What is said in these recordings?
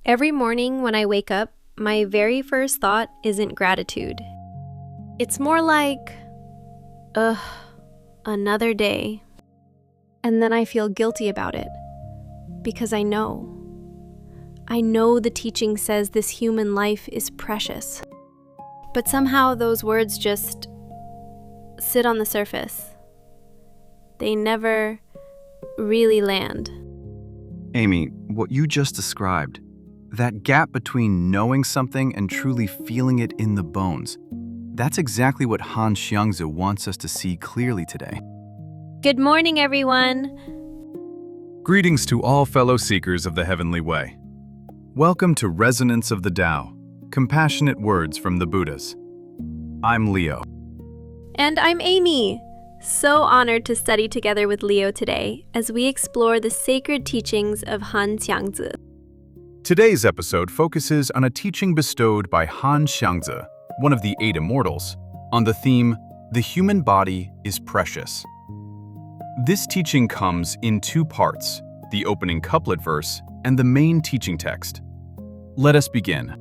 Every morning when I wake up, my very first thought isn't gratitude. It's more like, ugh, another day. And then I feel guilty about it. Because I know the teaching says this human life is precious. But somehow those words just sit on the surface. They never really land. Amy, what you just described, that gap between knowing something and truly feeling it in the bones, that's exactly what Han Xiangzi wants us to see clearly today. Good morning, everyone. Greetings to all fellow seekers of the heavenly way. Welcome to Resonance of the Tao, compassionate words from the Buddhas. I'm Leo. And I'm Amy. So honored to study together with Leo today as we explore the sacred teachings of Han Xiangzi. Today's episode focuses on a teaching bestowed by Han Xiangzi, one of the 8 immortals, on the theme, "The human body is precious." This teaching comes in 2 parts, the opening couplet verse and the main teaching text. Let us begin.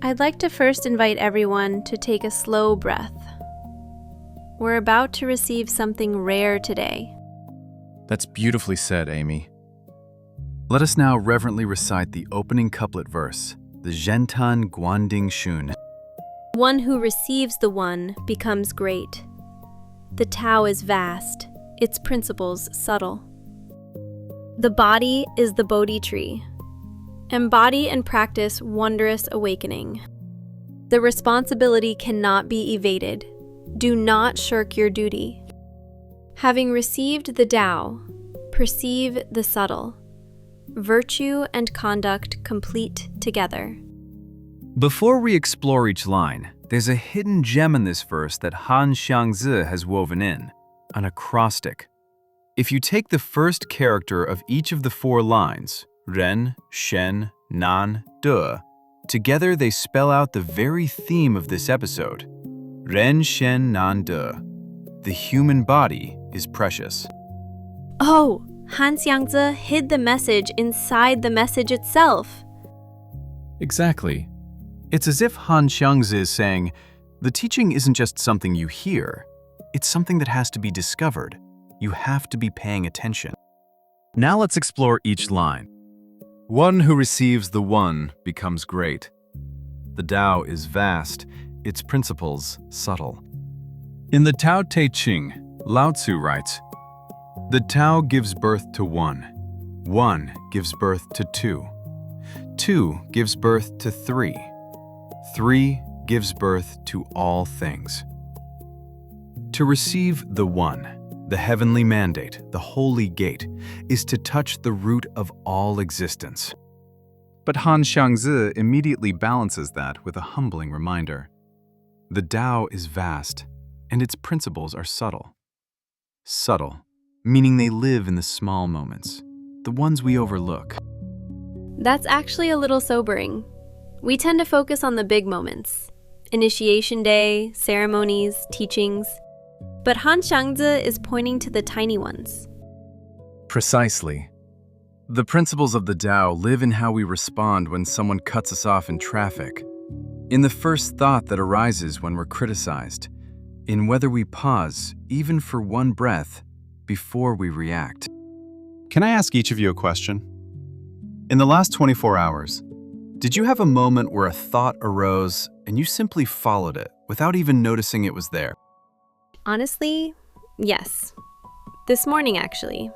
I'd like to first invite everyone to take a slow breath. We're about to receive something rare today. That's beautifully said, Amy. Let us now reverently recite the opening couplet verse, the Zhentan Guanding Shun. One who receives the One becomes great. The Tao is vast, its principles subtle. The body is the Bodhi tree. Embody and practice wondrous awakening. The responsibility cannot be evaded. Do not shirk your duty. Having received the Tao, perceive the subtle. Virtue and conduct complete together. Before we explore each line, there's a hidden gem in this verse that Han Xiangzi has woven in, an acrostic. If you take the first character of each of the 4 lines, Ren, Shen, Nan, De, together they spell out the very theme of this episode. Ren, Shen, Nan, De. The human body is precious. Oh, Han Xiangzi hid the message inside the message itself. Exactly. It's as if Han Xiangzi is saying, the teaching isn't just something you hear, it's something that has to be discovered. You have to be paying attention. Now let's explore each line. One who receives the One becomes great. The Tao is vast, its principles subtle. In the Tao Te Ching, Lao Tzu writes, "The Tao gives birth to one. One gives birth to two. Two gives birth to three. Three gives birth to all things." To receive the One, the heavenly mandate, the holy gate, is to touch the root of all existence. But Han Xiangzi immediately balances that with a humbling reminder. The Tao is vast, and its principles are subtle. Subtle, meaning they live in the small moments, the ones we overlook. That's actually a little sobering. We tend to focus on the big moments, initiation day, ceremonies, teachings. But Han Xiangzi is pointing to the tiny ones. Precisely. The principles of the Tao live in how we respond when someone cuts us off in traffic, in the first thought that arises when we're criticized, in whether we pause, even for one breath, before we react. Can I ask each of you a question? In the last 24 hours, did you have a moment where a thought arose and you simply followed it without even noticing it was there? Honestly, yes. This morning, actually.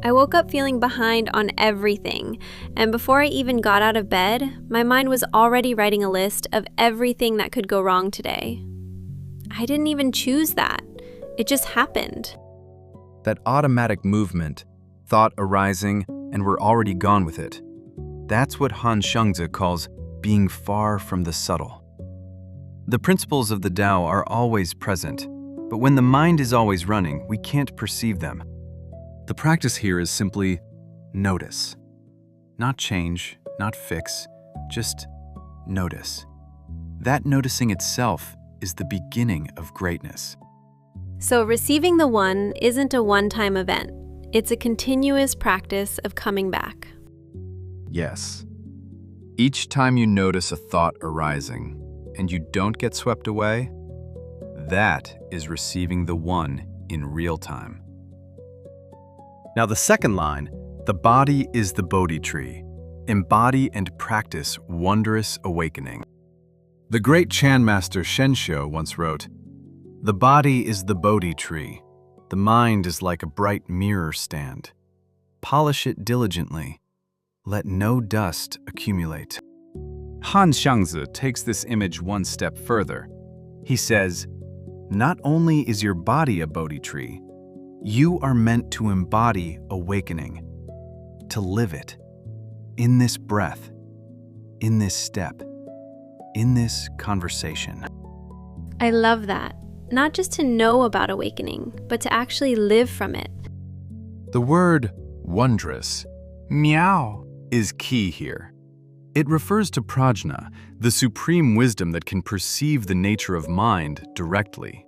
I woke up feeling behind on everything, and before I even got out of bed, my mind was already writing a list of everything that could go wrong today. I didn't even choose that. It just happened. That automatic movement, thought arising, and we're already gone with it. That's what Han Xiangzi calls being far from the subtle. The principles of the Tao are always present, but when the mind is always running, we can't perceive them. The practice here is simply notice. Not change, not fix, just notice. That noticing itself is the beginning of greatness. So receiving the One isn't a one-time event. It's a continuous practice of coming back. Yes. Each time you notice a thought arising and you don't get swept away, that is receiving the One in real time. Now the second line, the body is the Bodhi tree. Embody and practice wondrous awakening. The great Chan master Shensho once wrote, "The body is the Bodhi tree. The mind is like a bright mirror stand. Polish it diligently. Let no dust accumulate." Han Xiangzi takes this image one step further. He says, not only is your body a Bodhi tree, you are meant to embody awakening, to live it, in this breath, in this step, in this conversation. I love that. Not just to know about awakening, but to actually live from it. The word wondrous, miao, is key here. It refers to prajna, the supreme wisdom that can perceive the nature of mind directly.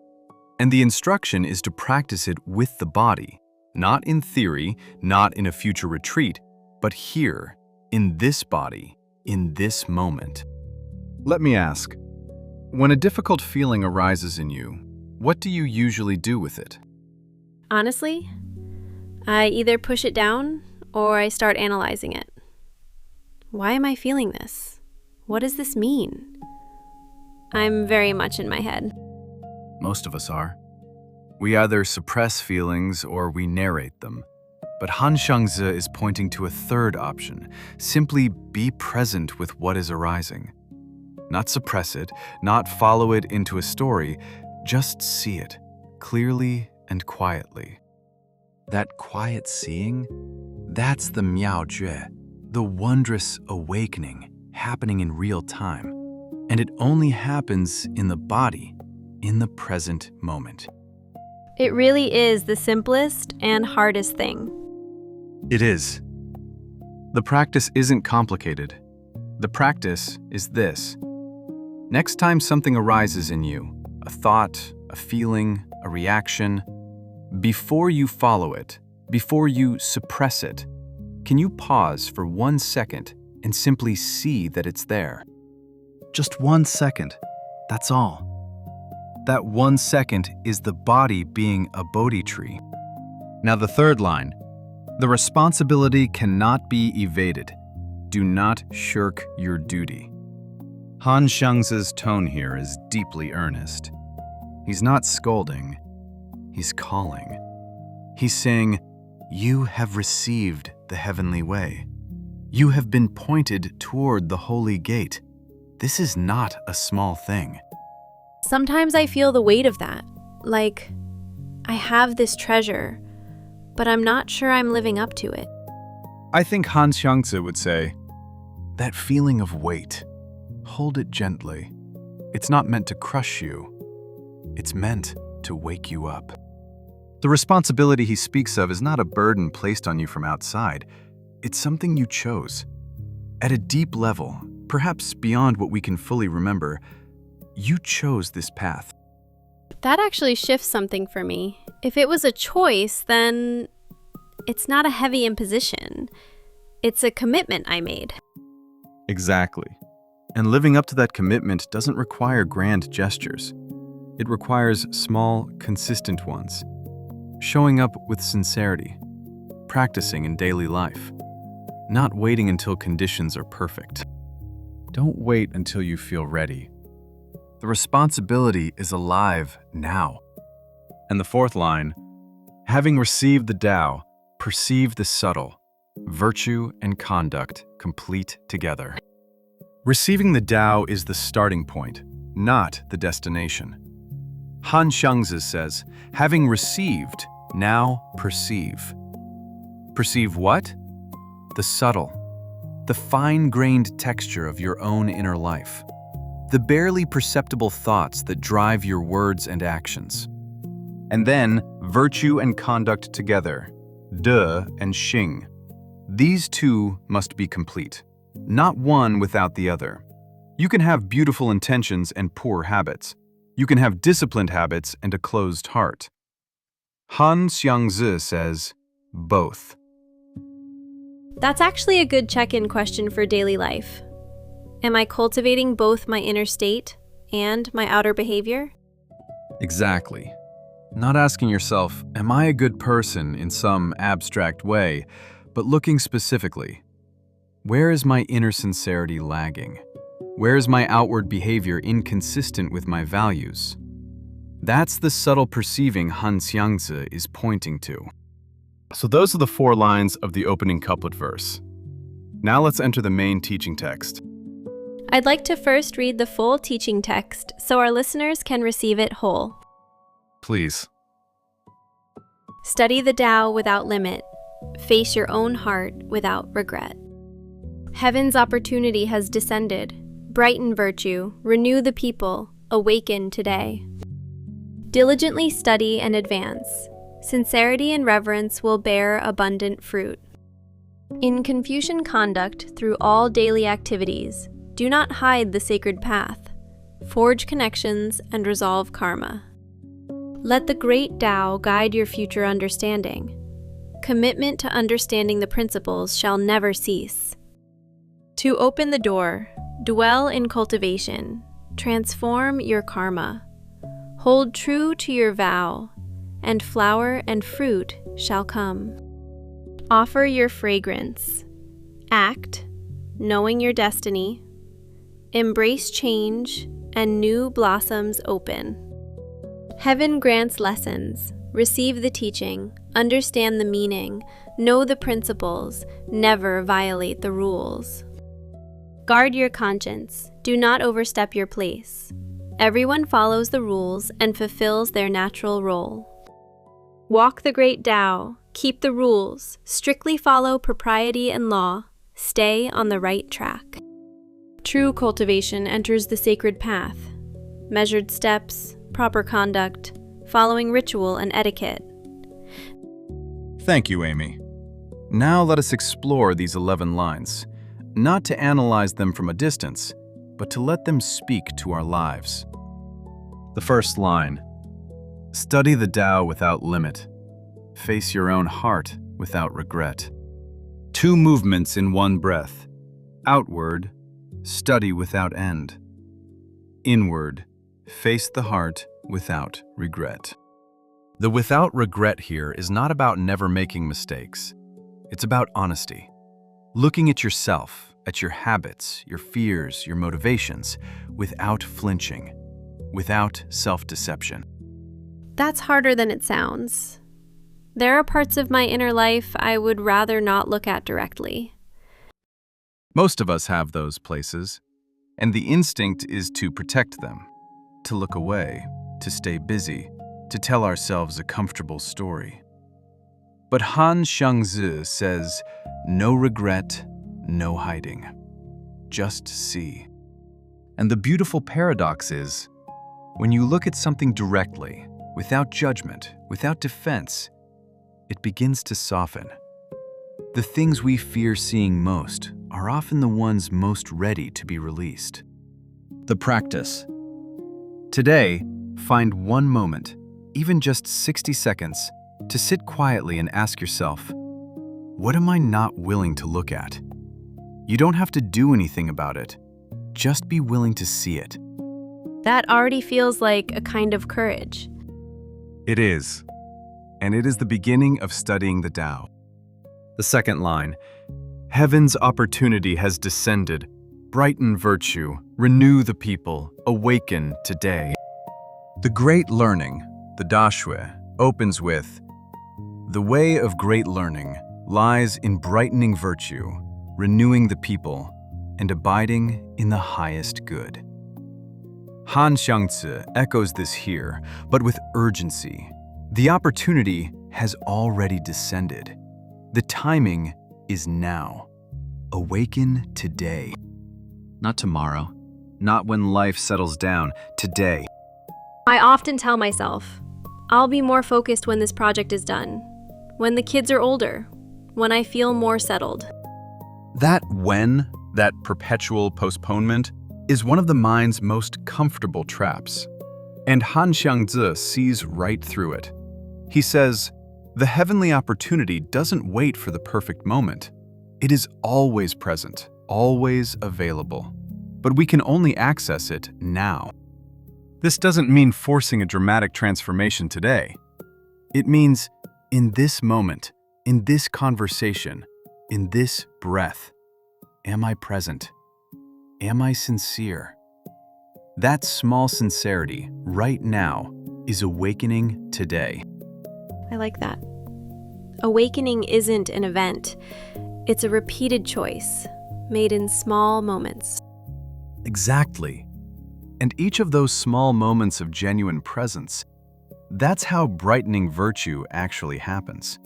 And the instruction is to practice it with the body, not in theory, not in a future retreat, but here, in this body, in this moment. Let me ask, when a difficult feeling arises in you, what do you usually do with it? Honestly, I either push it down or I start analyzing it. Why am I feeling this? What does this mean? I'm very much in my head. Most of us are. We either suppress feelings or we narrate them. But Han Xiangzi is pointing to a third option. Simply be present with what is arising. Not suppress it, not follow it into a story, just see it, clearly and quietly. That quiet seeing, that's the Miao Jue, the wondrous awakening happening in real time. And it only happens in the body, in the present moment. It really is the simplest and hardest thing. It is. The practice isn't complicated. The practice is this. Next time something arises in you, a thought, a feeling, a reaction, before you follow it, before you suppress it, can you pause for 1 second and simply see that it's there? Just 1 second, that's all. That 1 second is the body being a Bodhi tree. Now the third line, the responsibility cannot be evaded. Do not shirk your duty. Han Xiangzi's tone here is deeply earnest. He's not scolding, he's calling. He's saying, you have received the heavenly way. You have been pointed toward the holy gate. This is not a small thing. Sometimes I feel the weight of that. Like, I have this treasure, but I'm not sure I'm living up to it. I think Han Xiangzi would say, that feeling of weight, hold it gently. It's not meant to crush you. It's meant to wake you up. The responsibility he speaks of is not a burden placed on you from outside. It's something you chose. At a deep level, perhaps beyond what we can fully remember, you chose this path. That actually shifts something for me. If it was a choice, then it's not a heavy imposition. It's a commitment I made. Exactly. And living up to that commitment doesn't require grand gestures. It requires small, consistent ones. Showing up with sincerity, practicing in daily life, not waiting until conditions are perfect. Don't wait until you feel ready. The responsibility is alive now. And the fourth line, having received the Tao, perceive the subtle, virtue and conduct complete together. Receiving the Tao is the starting point, not the destination. Han Xiangzi says, having received, now perceive. Perceive what? The subtle, the fine-grained texture of your own inner life, the barely perceptible thoughts that drive your words and actions. And then, virtue and conduct together, De and Xing. These two must be complete, not one without the other. You can have beautiful intentions and poor habits. You can have disciplined habits and a closed heart. Han Xiangzi says, both. That's actually a good check-in question for daily life. Am I cultivating both my inner state and my outer behavior? Exactly. Not asking yourself, am I a good person in some abstract way, but looking specifically, where is my inner sincerity lagging? Where is my outward behavior inconsistent with my values? That's the subtle perceiving Han Xiangzi is pointing to. So those are the 4 lines of the opening couplet verse. Now let's enter the main teaching text. I'd like to first read the full teaching text so our listeners can receive it whole. Please. Study the Tao without limit. Face your own heart without regret. Heaven's opportunity has descended. Brighten virtue, renew the people, awaken today. Diligently study and advance. Sincerity and reverence will bear abundant fruit. In Confucian conduct through all daily activities, do not hide the sacred path. Forge connections and resolve karma. Let the great Tao guide your future understanding. Commitment to understanding the principles shall never cease. To open the door, dwell in cultivation, transform your karma. Hold true to your vow, and flower and fruit shall come. Offer your fragrance. Act, knowing your destiny. Embrace change, and new blossoms open. Heaven grants lessons. Receive the teaching, understand the meaning, know the principles, never violate the rules. Guard your conscience. Do not overstep your place. Everyone follows the rules and fulfills their natural role. Walk the great Tao. Keep the rules. Strictly follow propriety and law. Stay on the right track. True cultivation enters the sacred path. Measured steps, proper conduct, following ritual and etiquette. Thank you, Amy. Now let us explore these 11 lines, not to analyze them from a distance, but to let them speak to our lives. The first line, study the Tao without limit. Face your own heart without regret. 2 movements in one breath. Outward, study without end. Inward, face the heart without regret. The without regret here is not about never making mistakes. It's about honesty. Looking at yourself, at your habits, your fears, your motivations, without flinching, without self-deception. That's harder than it sounds. There are parts of my inner life I would rather not look at directly. Most of us have those places, and the instinct is to protect them, to look away, to stay busy, to tell ourselves a comfortable story. But Han Xiangzi says, no regret, no hiding. Just see. And the beautiful paradox is, when you look at something directly, without judgment, without defense, it begins to soften. The things we fear seeing most are often the ones most ready to be released. The practice. Today, find one moment, even just 60 seconds, to sit quietly and ask yourself, what am I not willing to look at? You don't have to do anything about it. Just be willing to see it. That already feels like a kind of courage. It is. And it is the beginning of studying the Tao. The second line, heaven's opportunity has descended. Brighten virtue, renew the people, awaken today. The great learning, the Dashui, opens with, the way of great learning lies in brightening virtue, renewing the people, and abiding in the highest good. Han Xiangzi echoes this here, but with urgency. The opportunity has already descended. The timing is now. Awaken today. Not tomorrow, not when life settles down, today. I often tell myself, I'll be more focused when this project is done, when the kids are older, when I feel more settled. That when, that perpetual postponement, is one of the mind's most comfortable traps. And Han Xiangzi sees right through it. He says, the heavenly opportunity doesn't wait for the perfect moment. It is always present, always available. but we can only access it now. This doesn't mean forcing a dramatic transformation today. It means in this moment, in this conversation, in this breath, am I present? Am I sincere? That small sincerity right now is awakening today. I like that. Awakening isn't an event. It's a repeated choice, made in small moments. Exactly. And each of those small moments of genuine presence, that's how brightening virtue actually happens.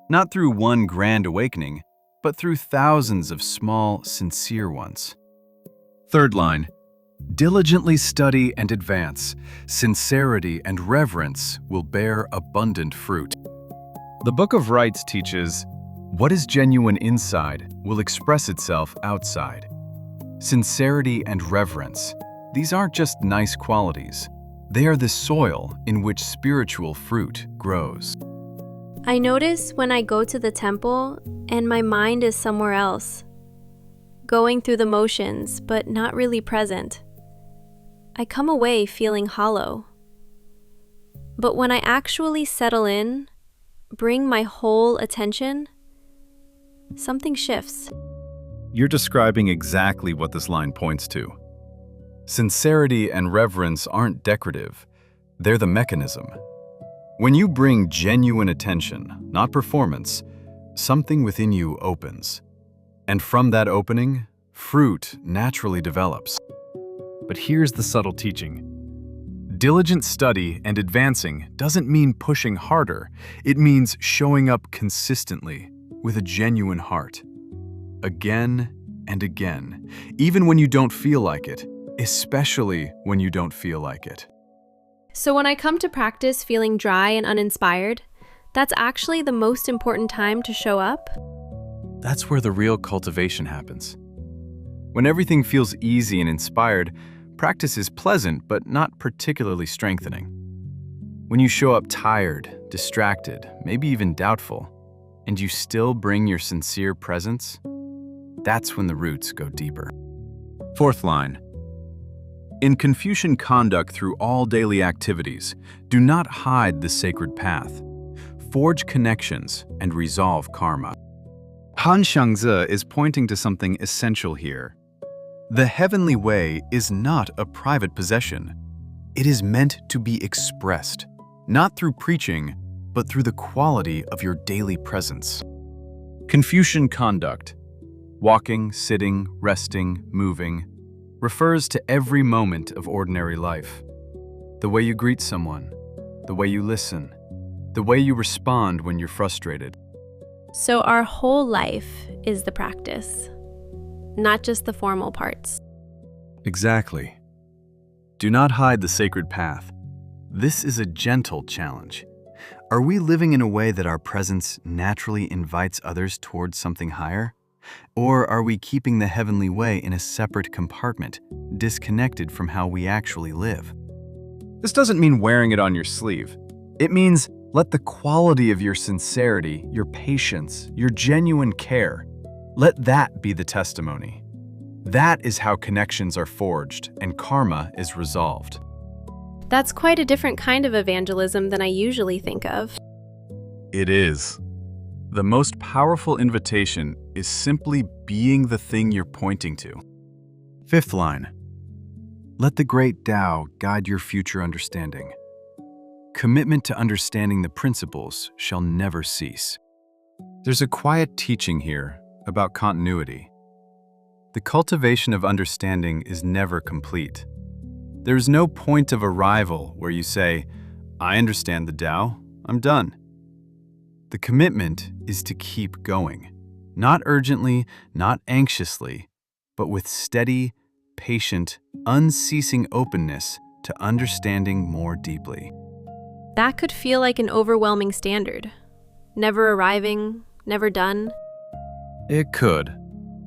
Not through one grand awakening, but through thousands of small, sincere ones. Third line, diligently study and advance. Sincerity and reverence will bear abundant fruit. The Book of Rites teaches, what is genuine inside will express itself outside. Sincerity and reverence, these aren't just nice qualities. They are the soil in which spiritual fruit grows. I notice when I go to the temple and my mind is somewhere else, going through the motions but not really present. I come away feeling hollow. But when I actually settle in, bring my whole attention, something shifts. You're describing exactly what this line points to. Sincerity and reverence aren't decorative, they're the mechanism. When you bring genuine attention, not performance, something within you opens. And from that opening, fruit naturally develops. But here's the subtle teaching. Diligent study and advancing doesn't mean pushing harder. It means showing up consistently with a genuine heart. Again and again, even when you don't feel like it, especially when you don't feel like it. So when I come to practice feeling dry and uninspired, that's actually the most important time to show up? That's where the real cultivation happens. When everything feels easy and inspired, practice is pleasant but not particularly strengthening. When you show up tired, distracted, maybe even doubtful, and you still bring your sincere presence, that's when the roots go deeper. Fourth line. In Confucian conduct through all daily activities, do not hide the sacred path. Forge connections and resolve karma. Han Xiangzi is pointing to something essential here. The heavenly way is not a private possession. It is meant to be expressed, not through preaching, but through the quality of your daily presence. Confucian conduct, walking, sitting, resting, moving, refers to every moment of ordinary life. The way you greet someone, the way you listen, the way you respond when you're frustrated. So our whole life is the practice, not just the formal parts. Exactly. Do not hide the sacred path. This is a gentle challenge. Are we living in a way that our presence naturally invites others towards something higher? Or are we keeping the heavenly way in a separate compartment, disconnected from how we actually live? This doesn't mean wearing it on your sleeve. It means let the quality of your sincerity, your patience, your genuine care, let that be the testimony. That is how connections are forged and karma is resolved. That's quite a different kind of evangelism than I usually think of. It is. The most powerful invitation is simply being the thing you're pointing to. Fifth line. Let the great Tao guide your future understanding. Commitment to understanding the principles shall never cease. There's a quiet teaching here about continuity. The cultivation of understanding is never complete. There is no point of arrival where you say, I understand the Tao, I'm done. The commitment is to keep going, not urgently, not anxiously, but with steady, patient, unceasing openness to understanding more deeply. That could feel like an overwhelming standard. Never arriving, never done. It could,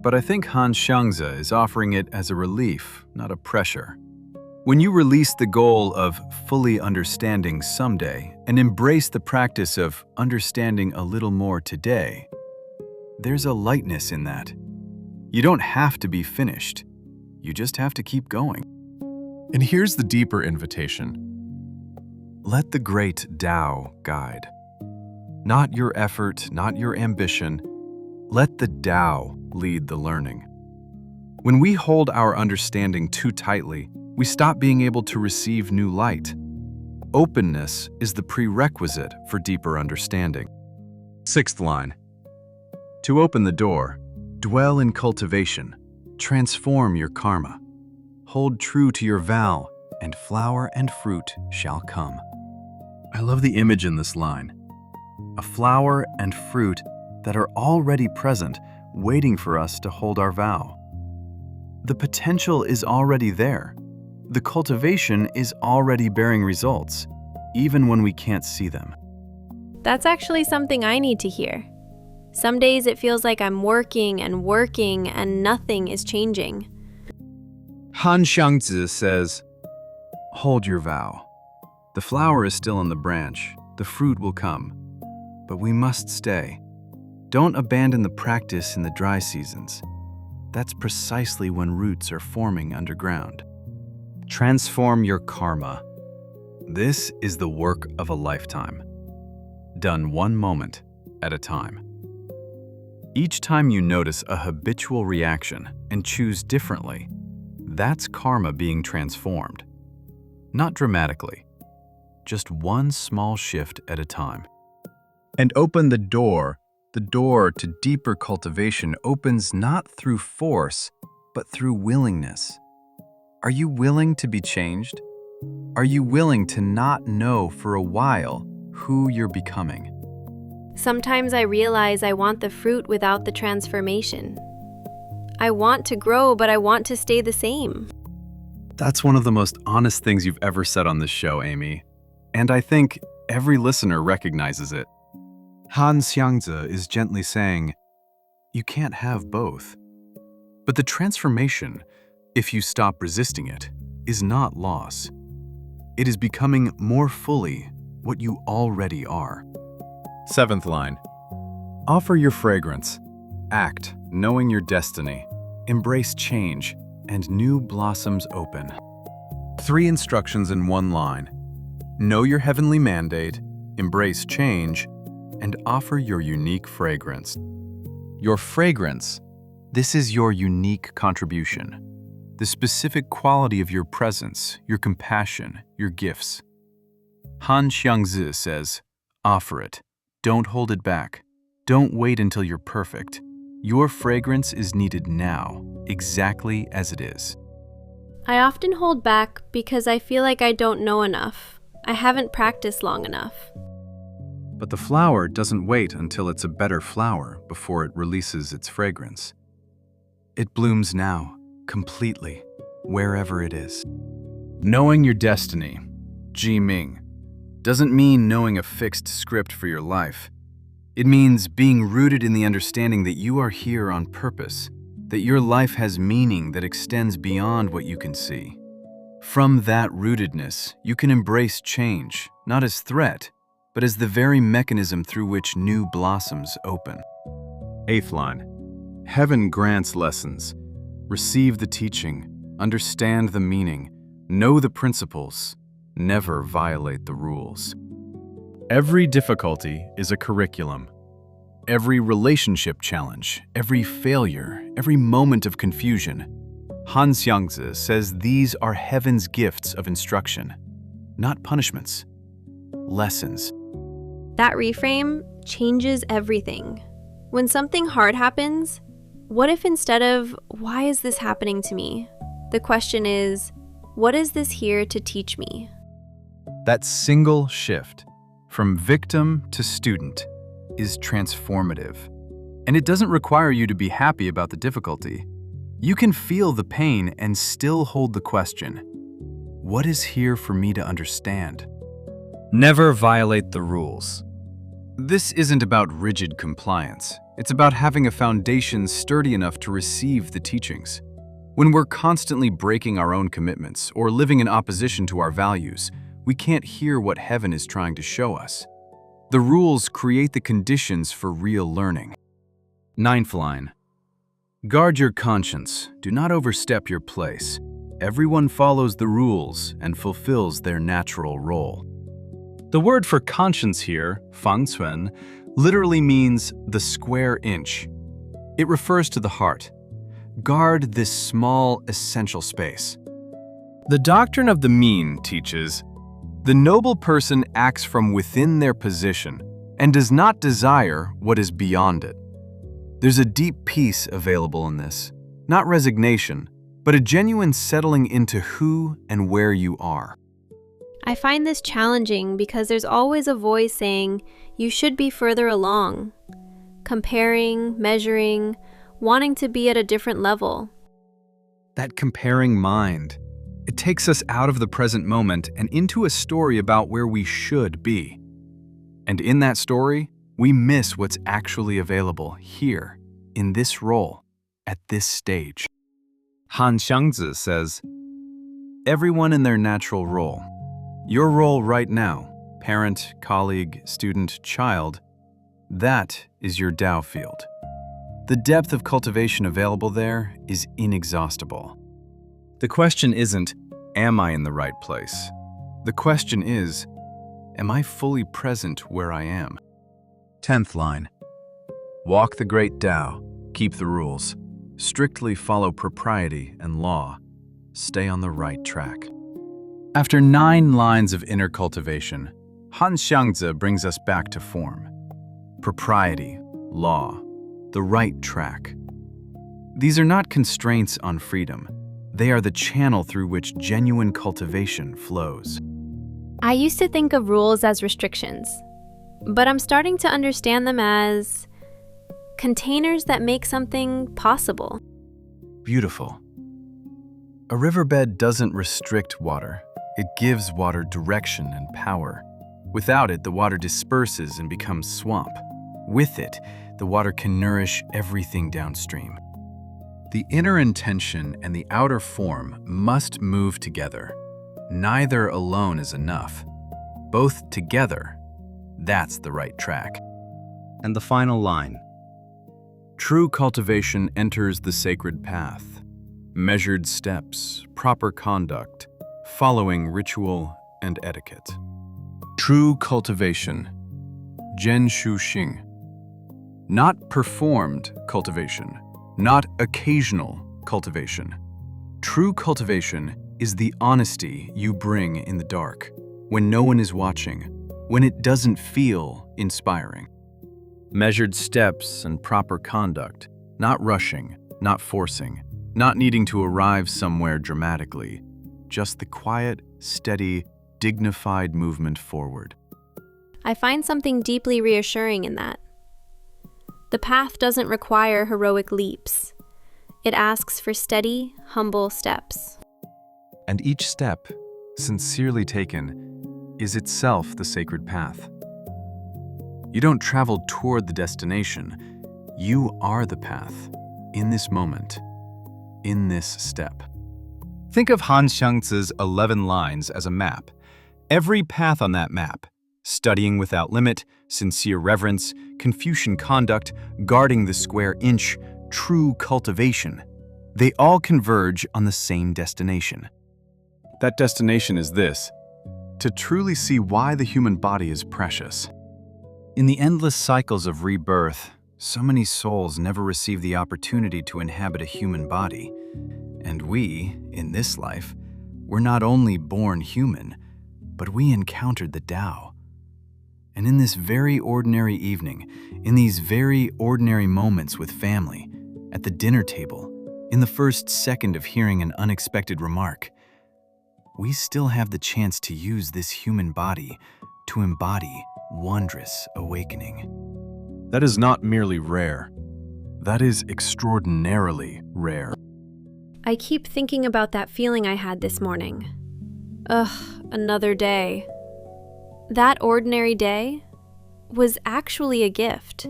but I think Han Xiangzi is offering it as a relief, not a pressure. When you release the goal of fully understanding someday and embrace the practice of understanding a little more today, there's a lightness in that. You don't have to be finished. You just have to keep going. And here's the deeper invitation. Let the great Tao guide. Not your effort, not your ambition. Let the Tao lead the learning. When we hold our understanding too tightly, we stop being able to receive new light. Openness is the prerequisite for deeper understanding. 6th line. To open the door, dwell in cultivation. Transform your karma. Hold true to your vow, and flower and fruit shall come. I love the image in this line. A flower and fruit that are already present, waiting for us to hold our vow. The potential is already there. The cultivation is already bearing results, even when we can't see them. That's actually something I need to hear. Some days it feels like I'm working and nothing is changing. Han Xiangzi says, hold your vow. The flower is still on the branch, the fruit will come, but we must stay. Don't abandon the practice in the dry seasons. That's precisely when roots are forming underground. Transform your karma. This is the work of a lifetime, done one moment at a time. Each time you notice a habitual reaction and choose differently, that's karma being transformed. Not dramatically, just one small shift at a time. And open the door. The door to deeper cultivation opens not through force, but through willingness. Are you willing to be changed? Are you willing to not know for a while who you're becoming? Sometimes I realize I want the fruit without the transformation. I want to grow, but I want to stay the same. That's one of the most honest things you've ever said on this show, Amy. And I think every listener recognizes it. Han Xiangzi is gently saying, you can't have both. But the transformation, if you stop resisting it, is not loss. It is becoming more fully what you already are. 7th line. Offer your fragrance. Act, knowing your destiny. Embrace change, and new blossoms open. 3 instructions in one line. Know your heavenly mandate, embrace change, and offer your unique fragrance. Your fragrance, this is your unique contribution. The specific quality of your presence, your compassion, your gifts. Han Xiangzi says, offer it. Don't hold it back. Don't wait until you're perfect. Your fragrance is needed now, exactly as it is. I often hold back because I feel like I don't know enough. I haven't practiced long enough. But the flower doesn't wait until it's a better flower before it releases its fragrance. It blooms now, completely, wherever it is. Knowing your destiny, Ji Ming, doesn't mean knowing a fixed script for your life. It means being rooted in the understanding that you are here on purpose, that your life has meaning that extends beyond what you can see. From that rootedness, you can embrace change, not as threat, but as the very mechanism through which new blossoms open. 8th line. Heaven grants lessons. Receive the teaching, understand the meaning, know the principles, never violate the rules. Every difficulty is a curriculum. Every relationship challenge, every failure, every moment of confusion. Han Xiangzi says these are heaven's gifts of instruction, not punishments, lessons. That reframe changes everything. When something hard happens, what if instead of, why is this happening to me? The question is, what is this here to teach me? That single shift, from victim to student, is transformative. And it doesn't require you to be happy about the difficulty. You can feel the pain and still hold the question, what is here for me to understand? Never violate the rules. This isn't about rigid compliance. It's about having a foundation sturdy enough to receive the teachings. When we're constantly breaking our own commitments or living in opposition to our values, we can't hear what heaven is trying to show us. The rules create the conditions for real learning. 9th line. Guard your conscience. Do not overstep your place. Everyone follows the rules and fulfills their natural role. The word for conscience here, 方寸, literally means the square inch. It refers to the heart. Guard this small, essential space. The doctrine of the mean teaches, the noble person acts from within their position and does not desire what is beyond it. There's a deep peace available in this, not resignation, but a genuine settling into who and where you are. I find this challenging because there's always a voice saying you should be further along, comparing, measuring, wanting to be at a different level. That comparing mind, it takes us out of the present moment and into a story about where we should be. And in that story, we miss what's actually available here, in this role, at this stage. Han Xiangzi says, Everyone in their natural role. Your role right now, parent, colleague, student, child, that is your Tao field. The depth of cultivation available there is inexhaustible. the question isn't, am I in the right place? The question is, am I fully present where I am? 10th line. Walk the great Tao, keep the rules, strictly follow propriety and law, stay on the right track. After 9 lines of inner cultivation, Han Xiangzi brings us back to form. Propriety, law, the right track. These are not constraints on freedom. They are the channel through which genuine cultivation flows. I used to think of rules as restrictions, but I'm starting to understand them as containers that make something possible. Beautiful. A riverbed doesn't restrict water. It gives water direction and power. Without it, the water disperses and becomes swamp. With it, the water can nourish everything downstream. The inner intention and the outer form must move together. Neither alone is enough. Both together, that's the right track. And the final line. True cultivation enters the sacred path. Measured steps, proper conduct, following ritual and etiquette. True cultivation. Zhen Shu Xing. Not performed cultivation, not occasional cultivation. True cultivation is the honesty you bring in the dark, when no one is watching, when it doesn't feel inspiring. Measured steps and proper conduct, not rushing, not forcing, not needing to arrive somewhere dramatically, just the quiet, steady, dignified movement forward. I find something deeply reassuring in that. The path doesn't require heroic leaps. It asks for steady, humble steps. And each step, sincerely taken, is itself the sacred path. You don't travel toward the destination. You are the path, in this moment, in this step. Think of Han Xiangzi's 11 lines as a map. Every path on that map, studying without limit, sincere reverence, Confucian conduct, guarding the square inch, true cultivation, they all converge on the same destination. That destination is this: to truly see why the human body is precious. In the endless cycles of rebirth, so many souls never receive the opportunity to inhabit a human body. And we, in this life, were not only born human, but we encountered the Tao. And in this very ordinary evening, in these very ordinary moments with family, at the dinner table, in the first second of hearing an unexpected remark, we still have the chance to use this human body to embody wondrous awakening. That is not merely rare. That is extraordinarily rare. I keep thinking about that feeling I had this morning. Ugh, another day. That ordinary day was actually a gift.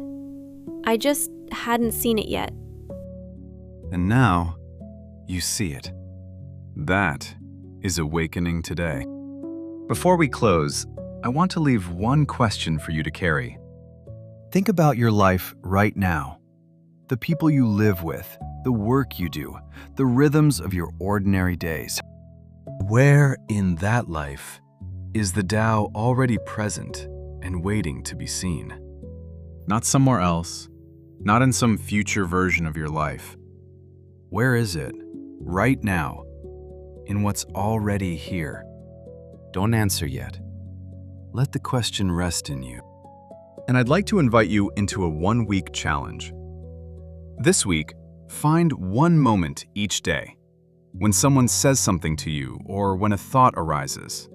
I just hadn't seen it yet. And now, you see it. That is awakening today. Before we close, I want to leave one question for you to carry. Think about your life right now. the people you live with, the work you do, the rhythms of your ordinary days. Where in that life is the Tao already present and waiting to be seen? Not somewhere else, not in some future version of your life. Where is it, right now, in what's already here? Don't answer yet. Let the question rest in you. And I'd like to invite you into a one-week challenge. This week, find one moment each day. When someone says something to you or when a thought arises,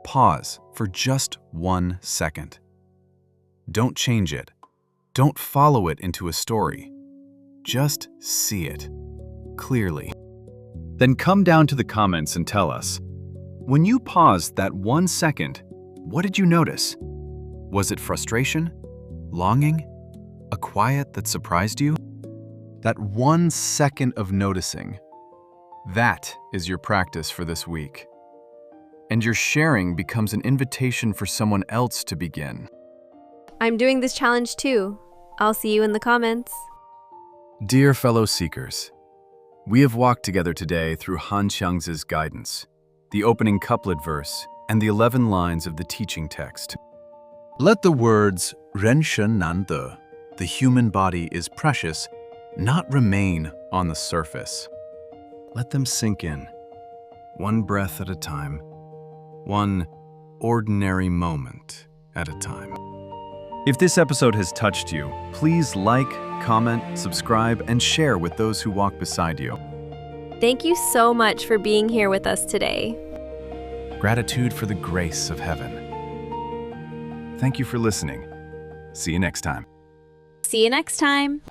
pause for just 1 second. Don't change it. Don't follow it into a story. Just see it clearly. Then come down to the comments and tell us, when you paused that 1 second, what did you notice? Was it frustration? Longing? A quiet that surprised you? That 1 second of noticing, that is your practice for this week. And your sharing becomes an invitation for someone else to begin. I'm doing this challenge too. I'll see you in the comments. Dear fellow seekers, we have walked together today through Han Xiangzi's guidance, the opening couplet verse, and the 11 lines of the teaching text. Let the words "ren shen nan de," the human body is precious, not remain on the surface. Let them sink in, one breath at a time, one ordinary moment at a time. If this episode has touched you, please like, comment, subscribe, and share with those who walk beside you. Thank you so much for being here with us today. Gratitude for the grace of heaven. Thank you for listening. See you next time. See you next time.